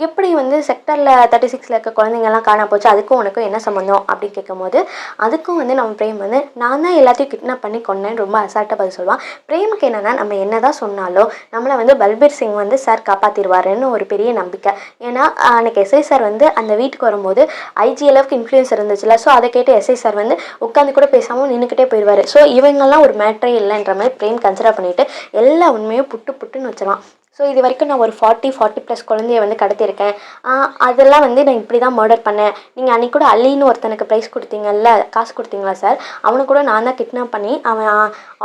எப்படி வந்து செக்டரில் 36 இருக்க குழந்தைங்கள்லாம் காணா போச்சு, அதுக்கும் உனக்கும் என்ன சம்மந்தம் அப்படின்னு கேட்கும்போது அதுக்கும் வந்து நம்ம பிரேம் வந்து நான் தான் எல்லாத்தையும் கிட்னாப் பண்ணி கொன்னேன்னு ரொம்ப அசால்ட்டாக பதில் சொல்லுவான். பிரேமுக்கு என்னென்னா நம்ம என்ன தான் சொன்னாலும் நம்மளை வந்து பல்பீர் சிங் வந்து சார் காப்பாற்றிடுவாருன்னு ஒரு பெரிய நம்பிக்கை. ஏன்னா அன்றைக்கி எஸ்ஐ சார் வந்து அந்த வீட்டுக்கு வரும்போது ஐஜி அளவுக்கு இன்ஃப்ளூயன்ஸ் இருந்துச்சுல, ஸோ அதை கேட்டு எஸ்ஐ சார் வந்து உட்காந்து கூட பேசாமல் நின்றுக்கிட்டே போயிடுவார். ஸோ இவங்கெல்லாம் ஒரு மேட்ரே இல்லைன்ற மாதிரி பிரேம் கன்சிடர் பண்ணிவிட்டு எல்லா உண்மையும் புட்டுன்னு வச்சிருவான். ஸோ இது வரைக்கும் நான் ஒரு 40 ப்ளஸ் குழந்தைய வந்து கடத்தியிருக்கேன். அதெல்லாம் வந்து நான் இப்படி தான் மர்டர் பண்ணேன். நீங்கள் அன்றைக்கி கூட அலின்னு ஒருத்தனுக்கு ப்ரைஸ் கொடுத்தீங்கல்ல, காசு கொடுத்தீங்களா சார்? அவனை கூட நான் தான் கிட்னாப் பண்ணி அவன்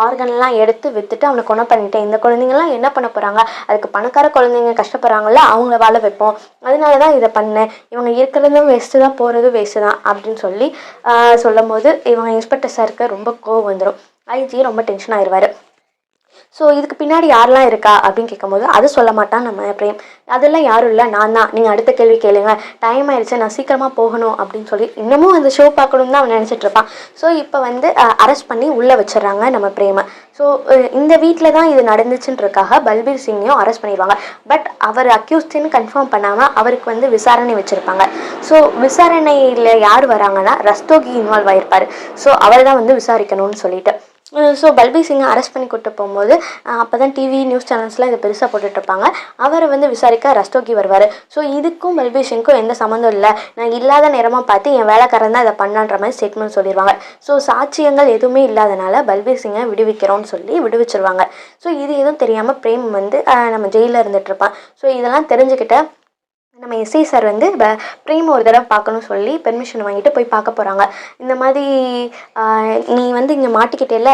ஆர்கன்லாம் எடுத்து விற்றுட்டு அவனை கொலை பண்ணிட்டேன். இந்த குழந்தைங்கள்லாம் என்ன பண்ண போகிறாங்க? அதுக்கு பணக்கார குழந்தைங்க கஷ்டப்படுறாங்கல்ல, அவங்கள வாழ வைப்போம். அதனால தான் இதை பண்ணேன். இவங்க இருக்கிறதும் வேஸ்ட்டு தான், போகிறதும் வேஸ்ட்டு தான் அப்படின்னு சொல்லி சொல்லும் போது இவங்க இன்ஸ்பெக்டர் சாருக்கு ரொம்ப கோவம் வந்துடும். ஐஜி ரொம்ப டென்ஷன் ஆயிடுவார். ஸோ இதுக்கு பின்னாடி யாரெல்லாம் இருக்கா அப்படின்னு கேட்கும்போது அது சொல்ல மாட்டான் நம்ம பிரேம். அதெல்லாம் யாரும் இல்லை, நான் தான். நீங்கள் அடுத்த கேள்வி கேளுங்க, டைம் ஆயிடுச்சு, நான் சீக்கிரமாக போகணும் அப்படின்னு சொல்லி இன்னமும் அந்த ஷோ பார்க்கணும் தான் அவன் நினச்சிட்டு இருப்பான். ஸோ இப்போ வந்து அரெஸ்ட் பண்ணி உள்ளே வச்சிடுறாங்க நம்ம பிரேமை. ஸோ இந்த வீட்டில் தான் இது நடந்துச்சுன்றதுக்காக பல்பீர் சிங்கையும் அரெஸ்ட் பண்ணிடுவாங்க. பட் அவர் அக்யூஸ்டுன்னு கன்ஃபார்ம் பண்ணாமல் அவருக்கு வந்து விசாரணை வச்சுருப்பாங்க. ஸோ விசாரணையில் யார் வராங்கன்னா ரஸ்தோகி இன்வால்வ் ஆகிருப்பார். ஸோ அவர் தான் வந்து விசாரிக்கணும்னு சொல்லிட்டு ஸோ பல்பீர் சிங்கை அரெஸ்ட் பண்ணி கூட்டு போகும்போது அப்போ தான் டிவி நியூஸ் சேனல்ஸ்லாம் இதை பெருசாக போட்டுட்ருப்பாங்க. அவரை வந்து விசாரிக்க ரஸ்தோகி வருவார். ஸோ இதுக்கும் பல்பீர் சிங்க்கும் எந்த சம்மந்தம் இல்லை, நான் இல்லாத நேரமாக பார்த்து என் வேலைக்காரன் தான் இதை பண்ணான்ற மாதிரி ஸ்டேட்மெண்ட் சொல்லிடுவாங்க. ஸோ சாட்சியங்கள் எதுவுமே இல்லாதனால பல்பீர் சிங்கை விடுவிக்கிறோன்னு சொல்லி விடுவிச்சிருவாங்க. ஸோ இது எதுவும் தெரியாமல் பிரேம் வந்து நம்ம ஜெயிலில் இருந்துகிட்ருப்பான். ஸோ இதெல்லாம் தெரிஞ்சுக்கிட்ட நம்ம எஸ்ஐ சார் வந்து பிரேம் ஒரு தடவை பார்க்கணும்னு சொல்லி பெர்மிஷன் வாங்கிட்டு போய் பார்க்க போகிறாங்க. இந்த மாதிரி நீ வந்து இங்கே மாட்டிக்கிட்டேல,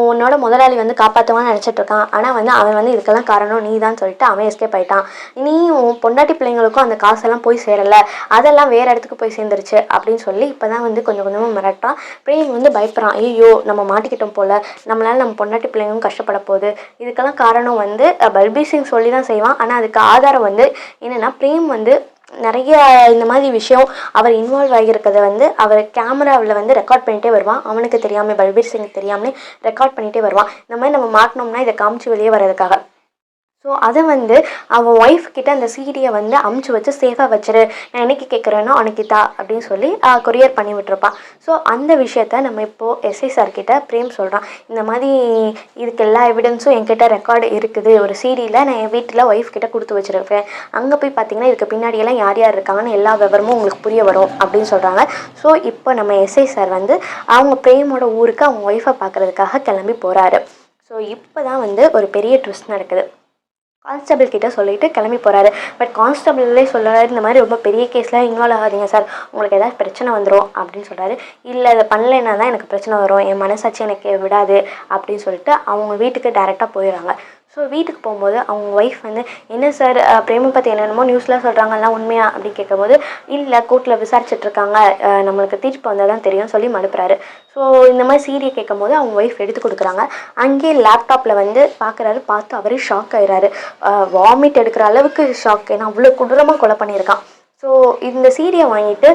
உன்னோட முதலாளி வந்து காப்பாற்றுவான்னு நினச்சிட்ருக்கான், ஆனால் வந்து அவன் வந்து இதுக்கெல்லாம் காரணம் நீ தான் சொல்லிட்டு அவன் எஸ்கேப் ஆகிட்டான். நீ உன் பொண்டாட்டி பிள்ளைங்களுக்கும் அந்த காசெல்லாம் போய் சேரலை, அதெல்லாம் வேறு இடத்துக்கு போய் சேர்ந்துருச்சு அப்படின்னு சொல்லி இப்போ தான் வந்து கொஞ்சம் கொஞ்சமாக மிரட்டான். பிரேம் வந்து பயப்படுறான். ஐயோ நம்ம மாட்டிக்கிட்டோம் போல், நம்மளால் நம்ம பொண்டாட்டி பிள்ளைங்களும் கஷ்டப்பட போகுது. இதுக்கெல்லாம் காரணம் வந்து பல்பீர் சிங் சொல்லி தான் செய்வான். ஆனால் அதுக்கு ஆதாரம் வந்து என்னென்னா பிரேம் வந்து நிறைய இந்த மாதிரி விஷயம் அவர் இன்வால்வ் ஆகியிருக்கிறத வந்து அவர் கேமராவில் வந்து ரெக்கார்ட் பண்ணிகிட்டே வருவான். அவனுக்கு தெரியாமல், பல்பீர் சிங் தெரியாமலே ரெக்கார்ட் பண்ணிகிட்டே வருவான். இந்த மாதிரி நம்ம மாட்டினோம்னா இதை காமிச்சு வெளியே வர்றதுக்காக. ஸோ அதை வந்து அவன் ஒய்ஃப் கிட்ட அந்த சீடியை வந்து அமுச்சு வச்சு சேஃபாக வச்சிரு, நான் என்னைக்கு கேட்குறேனோ அன்னைக்கு தா அப்படின்னு சொல்லி கொரியர் பண்ணி விட்டுருப்பான். ஸோ அந்த விஷயத்த நம்ம இப்போது எஸ்ஐ சார் கிட்ட பிரேம் சொல்கிறான். இந்த மாதிரி இதுக்கு எல்லா எவிடன்ஸும் என்கிட்ட ரெக்கார்டு இருக்குது, ஒரு சீடியில் நான் என் வீட்டில் ஒய்ஃப் கிட்ட கொடுத்து வச்சுருக்கேன், அங்கே போய் பார்த்தீங்கன்னா இதுக்கு பின்னாடியெல்லாம் யார் யார் இருக்காங்கன்னு எல்லா விவரமும் உங்களுக்கு புரிய வரும் அப்படின்னு சொல்கிறாங்க. ஸோ இப்போ நம்ம எஸ்ஐ சார் வந்து அவங்க பிரேமோட ஊருக்கு அவங்க ஒய்ஃபை பார்க்குறதுக்காக கிளம்பி போகிறாரு. ஸோ இப்போ தான் வந்து ஒரு பெரிய ட்விஸ்ட் நடக்குது. கான்ஸ்டபிள் கிட்ட சொல்லிட்டு கிளம்பி போகிறாரு. பட் கான்ஸ்டபிள்லே சொல்கிறாரு, இந்த மாதிரி ரொம்ப பெரிய கேஸில் இன்வால்வ் ஆகாதீங்க சார், உங்களுக்கு ஏதாவது பிரச்சனை வந்துடும் அப்படின்னு சொல்கிறாரு. இல்லை அதை பண்ணலைன்னா தான் எனக்கு பிரச்சனை வரும், என் மனசாட்சி எனக்கு விடாது அப்படின்னு சொல்லிட்டு அவங்க வீட்டுக்கு டைரெக்டாக போயிடுறாங்க. ஸோ வீட்டுக்கு போகும்போது அவங்க ஒய்ஃப் வந்து என்ன சார் பிரேமை பற்றி என்னென்னமோ நியூஸ்லாம் சொல்கிறாங்கலாம் உண்மையா அப்படின்னு கேட்கும்போது இல்லை கோர்ட்டில் விசாரிச்சுட்ருக்காங்க, நம்மளுக்கு தீர்ப்பு வந்தால் தான் தெரியும் சொல்லி மறுப்புறாரு. ஸோ இந்த மாதிரி சீரியை கேட்கும் போது அவங்க ஒய்ஃப் எடுத்து கொடுக்குறாங்க. அங்கேயே லேப்டாப்பில் வந்து பார்க்குறாரு. பார்த்து அவரே ஷாக் ஆயிடுறாரு. வாமிட் எடுக்கிற அளவுக்கு ஷாக், ஏன்னா அவ்வளோ கொடூரமாக கொலை பண்ணியிருக்கான். ஸோ இந்த சீடியை வாங்கிட்டு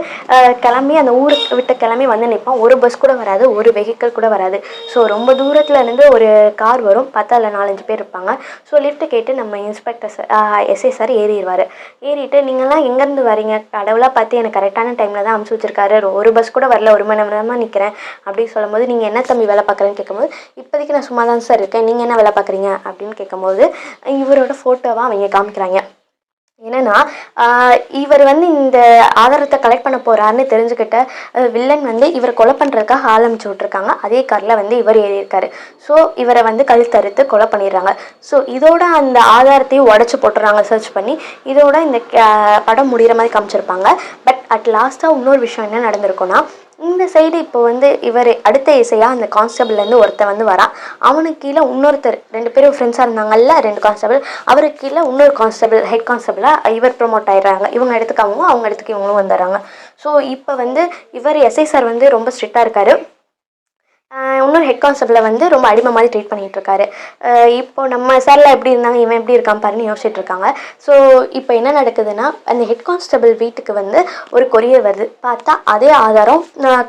கிளம்பி அந்த ஊருக்கு விட்டு கிளம்பி வந்து நிற்பான். ஒரு பஸ் கூட வராது, ஒரு வெஹிக்கிள் கூட வராது. ஸோ ரொம்ப தூரத்தில் இருந்து ஒரு கார் வரும், பார்த்தா அதில் 4-5 பேர் இருப்பாங்க. ஸோ லிஃப்ட்டு கேட்டு நம்ம இன்ஸ்பெக்டர் சார் எஸ்ஐ சார் ஏறிடுவார். ஏறிட்டு நீங்கள்லாம் எங்கேருந்து வரீங்க, கடவுளாக பார்த்து எனக்கு கரெக்டான டைமில் தான் அமுச்சு வச்சிருக்காரு, ஒரு பஸ் கூட வரல, 1 மணி நேரமாக நிற்கிறேன் அப்படின்னு சொல்லும்போது நீங்கள் என்ன தம்பி வேலை பார்க்குறேன்னு கேட்கும்போது இப்போதைக்கு நான் சும்மா தான் சார் இருக்கேன், நீங்கள் என்ன வேலை பார்க்குறீங்க அப்படின்னு கேட்கும்போது இவரோட ஃபோட்டோவாக அவங்க காமிக்கிறாங்க. என்னென்னா இவர் வந்து இந்த ஆதாரத்தை கலெக்ட் பண்ண போகிறாருன்னு தெரிஞ்சுக்கிட்ட வில்லன் வந்து இவரை கொலை பண்ணுறதுக்காக ஆரம்பிச்சு விட்ருக்காங்க. அதே காரில் வந்து இவர் ஏறியிருக்காரு. ஸோ இவரை வந்து கழுத்தறுத்து கொலை பண்ணிடுறாங்க. ஸோ இதோட அந்த ஆதாரத்தையும் உடச்சி போட்டுறாங்க சர்ச் பண்ணி. இதோட இந்த படம் முடிகிற மாதிரி காமிச்சிருப்பாங்க. பட் அட் லாஸ்ட்டாக இன்னொரு விஷயம் என்ன நடந்திருக்குன்னா, இந்த சைடு இப்போ வந்து இவர் அடுத்த இசையாக அந்த கான்ஸ்டபிள்லேருந்து ஒருத்தர் வந்து வரான். அவனுக்கு கீழே இன்னொருத்தர், 2 பேரும் ஃப்ரெண்ட்ஸாக இருந்தாங்கல்ல 2 கான்ஸ்டபிள், அவருக்கு கீழே இன்னொரு கான்ஸ்டபிள் ஹெட் கான்ஸ்டபிளாக இவர் ப்ரொமோட் ஆகிடுறாங்க. இவங்க இடத்துக்கு அவங்க இடத்துக்கு இவங்களும் வந்துடுறாங்க. ஸோ இப்போ வந்து இவர் எஸ்ஐ சார் வந்து ரொம்ப ஸ்ட்ரிக்டாக இருக்கார். இன்னொரு ஹெட் கான்ஸ்டபிளை வந்து ரொம்ப அடிமை மாதிரி ட்ரீட் பண்ணிகிட்ருக்காரு. இப்போ நம்ம சாரில் எப்படி இருந்தாங்க, இவன் எப்படி இருக்கான் பாருன்னு யோசிச்சுட்ருக்காங்க. ஸோ இப்போ என்ன நடக்குதுன்னா, அந்த ஹெட் கான்ஸ்டபிள் வீட்டுக்கு வந்து ஒரு கொரியர் வருது. பார்த்தா அதே ஆதாரம்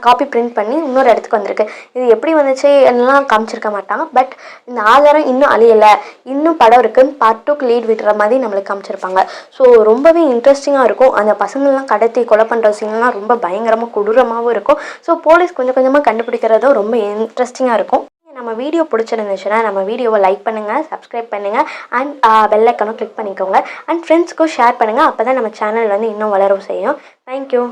காப்பி பிரிண்ட் பண்ணி இன்னொரு இடத்துக்கு வந்திருக்கு. இது எப்படி வந்துச்சு என்னலாம் காமிச்சிருக்க மாட்டாங்க. பட் இந்த ஆதாரம் இன்னும் அழியலை, இன்னும் படம் இருக்குன்னு பார்ட் 2க்கு லீட் விடுற மாதிரி நம்மளுக்கு காமிச்சிருப்பாங்க. ஸோ ரொம்பவே இன்ட்ரெஸ்டிங்காக இருக்கும். அந்த பசங்கள்லாம் கடத்தி கொலை பண்ணுற சீன்லாம் ரொம்ப பயங்கரமாக கொடூரமாகவும் இருக்கும். ஸோ போலீஸ் கொஞ்சம் கொஞ்சமாக கண்டுபிடிக்கிறதும் ரொம்ப இன்ட்ரெஸ்டிங்காக இருக்கும். நம்ம வீடியோ பிடிச்சிருந்துச்சுன்னா நம்ம வீடியோவை லைக் பண்ணுங்கள், சப்ஸ்கிரைப் பண்ணுங்கள், அண்ட் பெல் ஐக்கானும் கிளிக் பண்ணிக்கோங்க. அண்ட் ஃப்ரெண்ட்ஸ்க்கும் ஷேர் பண்ணுங்கள். அப்போ தான் நம்ம சேனல் வந்து இன்னும் வளரவும் செய்யும். தேங்க்யூ.